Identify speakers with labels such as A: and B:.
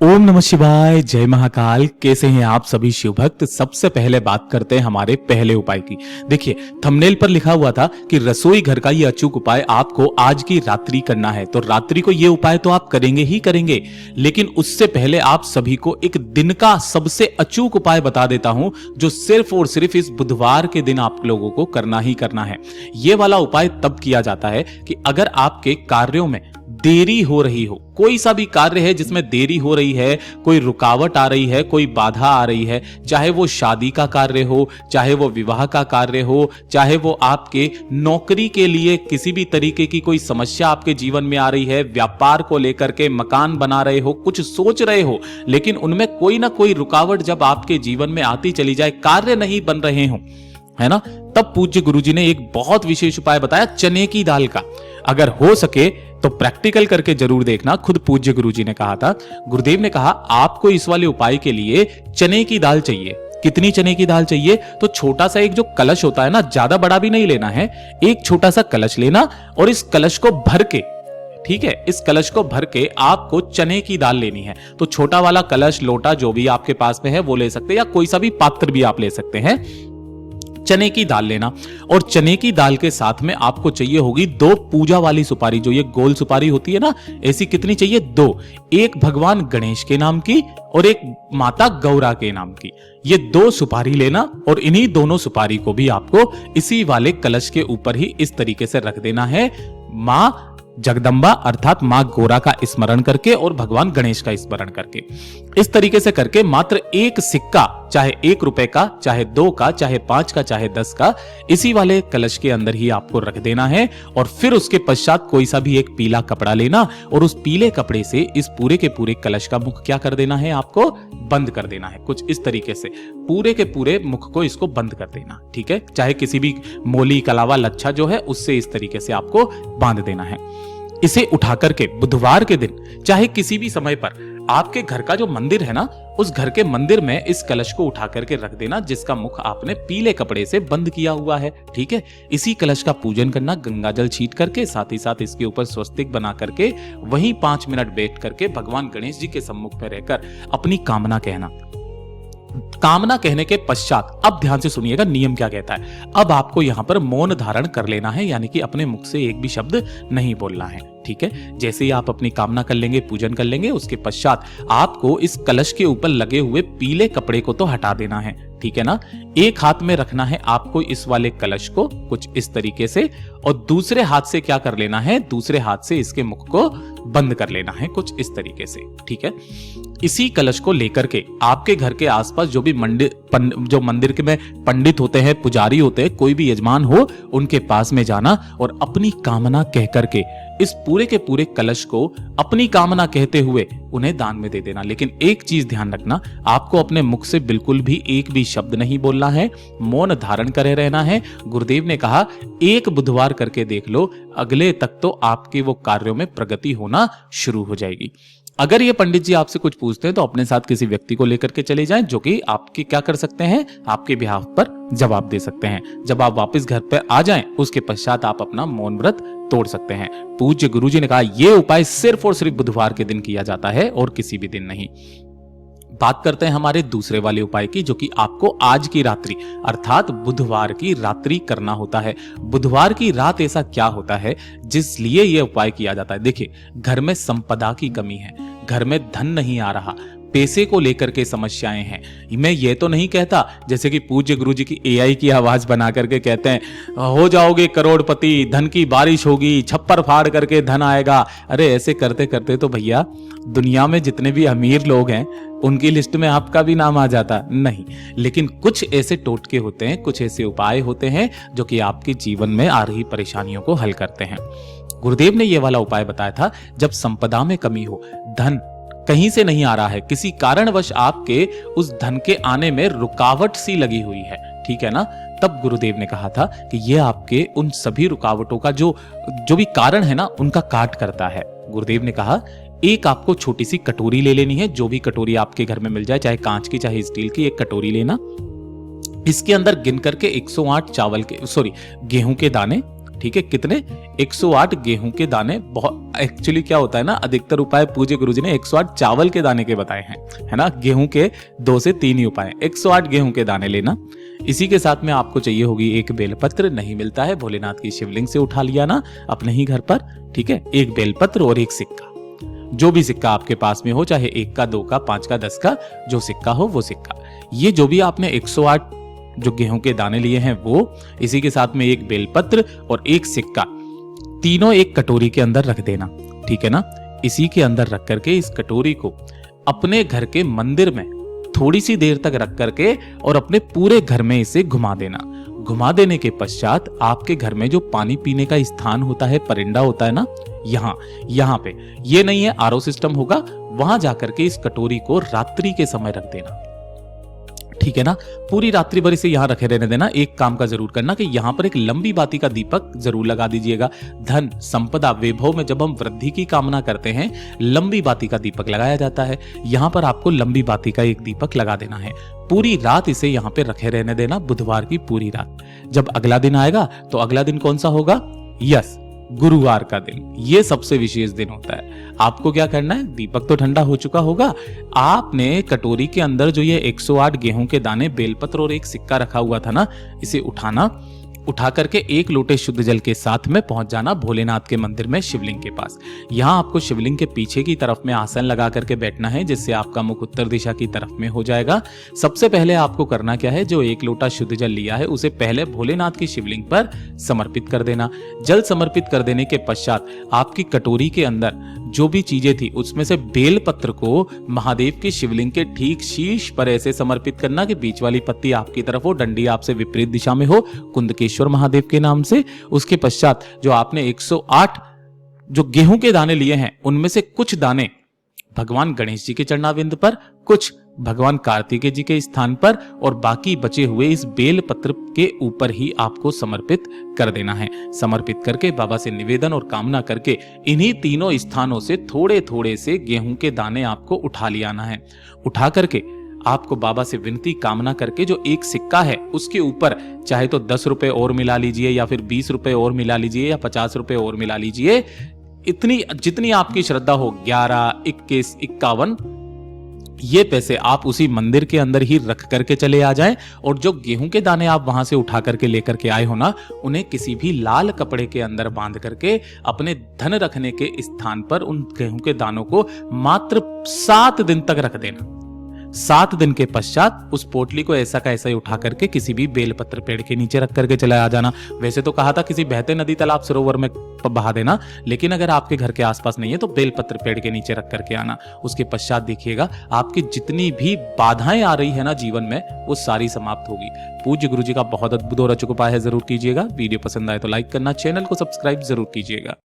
A: ओम नमः शिवाय, जय महाकाल। कैसे हैं आप सभी शिव भक्त। सबसे पहले बात करते हैं हमारे पहले उपाय की। देखिए, थंबनेल पर लिखा हुआ था कि रसोई घर का ये अचूक उपाय आपको आज की रात्रि करना है, तो रात्रि को ये उपाय तो आप करेंगे ही करेंगे, लेकिन उससे पहले आप सभी को एक दिन का सबसे अचूक उपाय बता देता हूं, जो सिर्फ और सिर्फ इस बुधवार के दिन आप लोगों को करना ही करना है। ये वाला उपाय तब किया जाता है कि अगर आपके कार्यों में देरी हो रही हो, कोई सा भी कार्य है जिसमें देरी हो रही है, कोई रुकावट आ रही है, कोई बाधा आ रही है, चाहे वो शादी का कार्य हो, चाहे वो विवाह का कार्य हो, चाहे वो आपके नौकरी के लिए किसी भी तरीके की कोई समस्या आपके जीवन में आ रही है, व्यापार को लेकर के मकान बना रहे हो, कुछ सोच रहे हो, लेकिन उनमें कोई ना कोई रुकावट जब आपके जीवन में आती चली जाए, कार्य नहीं बन रहे हो, है ना, तब पूज्य गुरुजी ने एक बहुत विशेष उपाय बताया, चने की दाल का। अगर हो सके तो प्रैक्टिकल करके जरूर देखना। खुद पूज्य गुरुजी ने कहा था, गुरुदेव ने कहा आपको इस वाले उपाय के लिए चने की दाल चाहिए। कितनी चने की दाल चाहिए? तो छोटा सा एक जो कलश होता है ना, ज्यादा बड़ा भी नहीं लेना है, एक छोटा सा कलश लेना और इस कलश को भर के, ठीक है, इस कलश को भर के आपको चने की दाल लेनी है। तो छोटा वाला कलश, लोटा जो भी आपके पास में है वो ले सकते हैं, या कोई सा भी पात्र भी आप ले सकते हैं। चने की दाल लेना, और चने की दाल के साथ में आपको चाहिए होगी 2 पूजा वाली सुपारी, जो ये गोल सुपारी होती है ना, ऐसी कितनी चाहिए? 2। एक भगवान गणेश के नाम की और एक माता गौरा के नाम की। ये 2 सुपारी लेना, और इन्हीं दोनों सुपारी को भी आपको इसी वाले कलश के ऊपर ही इस तरीके से रख देना है। मां जगदम्बा अर्थात मां गौरा का स्मरण करके और भगवान गणेश का स्मरण करके, इस तरीके से करके मात्र एक सिक्का, चाहे 1 रुपए का, चाहे 2 का, चाहे 5 का, चाहे 10 का, इसी वाले कलश के अंदर ही आपको रख देना है। और फिर उसके पश्चात कोई सा भी एक पीला कपड़ा लेना, और उस पीले कपड़े से इस पूरे के पूरे कलश का मुख क्या कर देना है? आपको बंद कर देना है। कुछ इस तरीके से पूरे के पूरे मुख को इसको बंद कर देना, ठीक है। चाहे किसी भी मोली, कलावा, लच्छा जो है उससे इस तरीके से आपको बांध देना है। इसे उठा करके बुधवार के दिन, चाहे किसी भी समय पर, आपके घर का जो मंदिर है ना, उस घर के मंदिर में इस कलश को उठा करके रख देना, जिसका मुख आपने पीले कपड़े से बंद किया हुआ है, ठीक है। इसी कलश का पूजन करना गंगा जल छीट करके, साथ ही साथ इसके ऊपर स्वस्तिक बना करके वहीं 5 मिनट बैठ करके भगवान गणेश जी के सम्मुख में रहकर अपनी कामना कहना। कामना कहने के पश्चात अब ध्यान से सुनिएगा नियम क्या कहता है। अब आपको यहां पर मौन धारण कर लेना है, यानी कि अपने मुख से एक भी शब्द नहीं बोलना है, ठीक है। जैसे ही आप अपनी कामना कर लेंगे, पूजन कर लेंगे, उसके पश्चात आपको इस कलश के ऊपर लगे हुए पीले कपड़े को तो हटा देना है, ठीक है ना। एक हाथ में रखना है आपको इस वाले कलश को कुछ इस तरीके से, और दूसरे हाथ से क्या कर लेना है? दूसरे हाथ से इसके मुख को बंद कर लेना है कुछ इस तरीके से, ठीक है। इसी कलश को लेकर के आपके घर के आसपास जो भी जो मंदिर के में पंडित होते हैं, पुजारी होते हैं, कोई भी यजमान हो, उनके पास में जाना और अपनी कामना कह करके इस पूरे के पूरे कलश को अपनी कामना कहते हुए उन्हें दान में दे देना। लेकिन एक चीज ध्यान रखना, आपको अपने मुख से बिल्कुल भी एक भी शब्द नहीं बोलना है, मौन धारण करे रहना है। गुरुदेव ने कहा एक बुधवार करके देख लो, अगले तक तो आपके वो कार्यों में प्रगति होना शुरू हो जाएगी। अगर ये पंडित जी आपसे कुछ पूछते हैं तो अपने साथ किसी व्यक्ति को लेकर के चले जाएं, जो कि आपकी क्या कर सकते हैं? आपके बिहाफ पर जवाब दे सकते हैं। जब आप वापस घर पर आ जाएं, उसके पश्चात आप अपना मौन व्रत तोड़ सकते हैं। पूज्य गुरुजी ने कहा यह उपाय सिर्फ और सिर्फ बुधवार के दिन किया जाता है और किसी भी दिन नहीं। बात करते हैं हमारे दूसरे वाले उपाय की, जो कि आपको आज की रात्रि अर्थात बुधवार की रात्रि करना होता है। बुधवार की रात ऐसा क्या होता है जिस लिए यह उपाय किया जाता है? देखिए, घर में संपदा की कमी है, घर में धन नहीं आ रहा, पैसे को लेकर के समस्याएं हैं। मैं ये तो नहीं कहता जैसे कि पूज्य गुरुजी की एआई की आवाज बना करके कहते हैं हो जाओगे करोड़पति, धन की बारिश होगी, छप्पर फाड़ करके धन आएगा। अरे ऐसे करते करते तो भैया दुनिया में जितने भी अमीर लोग हैं उनकी लिस्ट में आपका भी नाम आ जाता नहीं। लेकिन कुछ ऐसे टोटके होते हैं, कुछ ऐसे उपाय होते हैं जो कि आपके जीवन में आ रही परेशानियों को हल करते हैं। गुरुदेव ने यह वाला उपाय बताया था, जब संपदा में कमी हो, धन कहीं से नहीं आ रहा है, किसी कारणवश आपके उस धन के आने में रुकावट सी लगी हुई है, ठीक है ना, तब गुरुदेव ने कहा था कि यह आपके उन सभी रुकावटों का जो भी कारण है ना, उनका काट करता है। गुरुदेव ने कहा एक आपको छोटी सी कटोरी ले लेनी है, जो भी कटोरी आपके घर में मिल जाए, चाहे कांच की चाहे स्टील की, एक कटोरी लेना। इसके अंदर गिन करके 108 गेहूं के दाने, ठीक है, कितने? 108 गेहूं के दाने। बहुत एक्चुअली क्या होता है ना, अधिकतर उपाय पूज्य गुरुजी ने 108 चावल के दाने के बताए हैं, है ना। गेहूं के 2 से 3 ही उपाय, 108 गेहूं के दाने लेना। इसी के साथ में आपको चाहिए होगी एक बेलपत्र, नहीं मिलता है भोलेनाथ की शिवलिंग से उठा लिया ना अपने ही घर पर, ठीक है। एक बेलपत्र और एक सिक्का, जो भी सिक्का आपके पास में हो, चाहे 1 का, 2 का, 5 का, 10 का, जो सिक्का हो वो सिक्का। ये जो भी आपने 108 जो गेहूं के दाने लिए हैं वो, इसी के साथ में एक बेलपत्र और एक सिक्का, तीनों एक कटोरी के अंदर रख देना, ठीक है ना। इसी के अंदर रख करके इस कटोरी को अपने घर के मंदिर में थोड़ी सी देर तक रख करके और अपने पूरे घर में इसे घुमा देना। घुमा देने के पश्चात आपके घर में जो पानी पीने का स्थान होता है, परिंदा होता है ना, यहाँ पे, ये नहीं है आरओ सिस्टम होगा, वहां जाकर के इस कटोरी को रात्रि के समय रख देना, ठीक है ना। पूरी रात्रि भर इसे यहां रखे रहने देना। एक काम का जरूर करना कि यहां पर एक लंबी बाती का दीपक जरूर लगा दीजिएगा। धन, संपदा, वैभव में जब हम वृद्धि की कामना करते हैं, लंबी बाती का दीपक लगाया जाता है। यहां पर आपको लंबी बाती का एक दीपक लगा देना है। पूरी रात इसे यहां पे रखे रहने देना, बुधवार की पूरी रात। जब अगला दिन आएगा तो अगला दिन कौन सा होगा? यस, गुरुवार का दिन। ये सबसे विशेष दिन होता है। आपको क्या करना है, दीपक तो ठंडा हो चुका होगा, आपने कटोरी के अंदर जो ये 108 गेहूं के दाने, बेलपत्र और एक सिक्का रखा हुआ था ना, इसे उठाना। उठा करके 1 लोटे शुद्ध जल के साथ में पहुंच जाना भोलेनाथ के मंदिर में, शिवलिंग के पास। यहां आपको शिवलिंग के पीछे की तरफ में आसन लगा करके बैठना है, जिससे आपका मुख उत्तर दिशा की तरफ में हो जाएगा। सबसे पहले आपको करना क्या है, जो 1 लोटा शुद्ध जल लिया है उसे पहले भोलेनाथ की शिवलिंग पर समर्पित कर देना। जल समर्पित कर देने के पश्चात आपकी कटोरी के अंदर जो भी चीजें थी उसमें से बेलपत्र को महादेव की शिवलिंग के ठीक शीर्ष पर ऐसे समर्पित करना कि बीच वाली पत्ती आपकी तरफ हो, डंडी आपसे विपरीत दिशा में हो, कुंदकेश्वर महादेव के नाम से। उसके पश्चात जो आपने 108 जो गेहूं के दाने लिए हैं, उनमें से कुछ दाने भगवान गणेश जी के चरणाविंद पर, कुछ भगवान कार्तिकेय जी के स्थान पर, और बाकी बचे हुए इस बेल पत्र के ऊपर ही आपको समर्पित कर देना है। समर्पित करके बाबा से निवेदन और कामना करके इन्हीं तीनों स्थानों से थोड़े थोड़े से गेहूं के दाने आपको उठा ले आना है। उठा करके आपको बाबा से विनती कामना करके जो एक सिक्का है उसके ऊपर चाहे तो 10 रुपए और मिला लीजिए, या फिर 20 रुपए और मिला लीजिए, या 50 रुपए और मिला लीजिए, इतनी जितनी आपकी श्रद्धा हो, 11, 21, 51 ये पैसे आप उसी मंदिर के अंदर ही रख करके चले आ जाएं। और जो गेहूं के दाने आप वहां से उठा करके लेकर के आए हो ना, उन्हें किसी भी लाल कपड़े के अंदर बांध करके अपने धन रखने के स्थान पर उन गेहूं के दानों को मात्र 7 दिन तक रख देना। 7 दिन के पश्चात उस पोटली को ऐसा का ऐसा ही उठा करके किसी भी बेलपत्र पेड़ के नीचे रख करके चला आ जाना। वैसे तो कहा था किसी बहते नदी, तालाब, सरोवर में बहा देना, लेकिन अगर आपके घर के आसपास नहीं है तो बेलपत्र पेड़ के नीचे रख करके आना। उसके पश्चात देखिएगा आपकी जितनी भी बाधाएं आ रही है ना जीवन में, वो सारी समाप्त होगी। पूज्य गुरु जी का बहुत अद्भुत और अचूक उपाय है, जरूर कीजिएगा। वीडियो पसंद आए तो लाइक करना, चैनल को सब्सक्राइब जरूर कीजिएगा।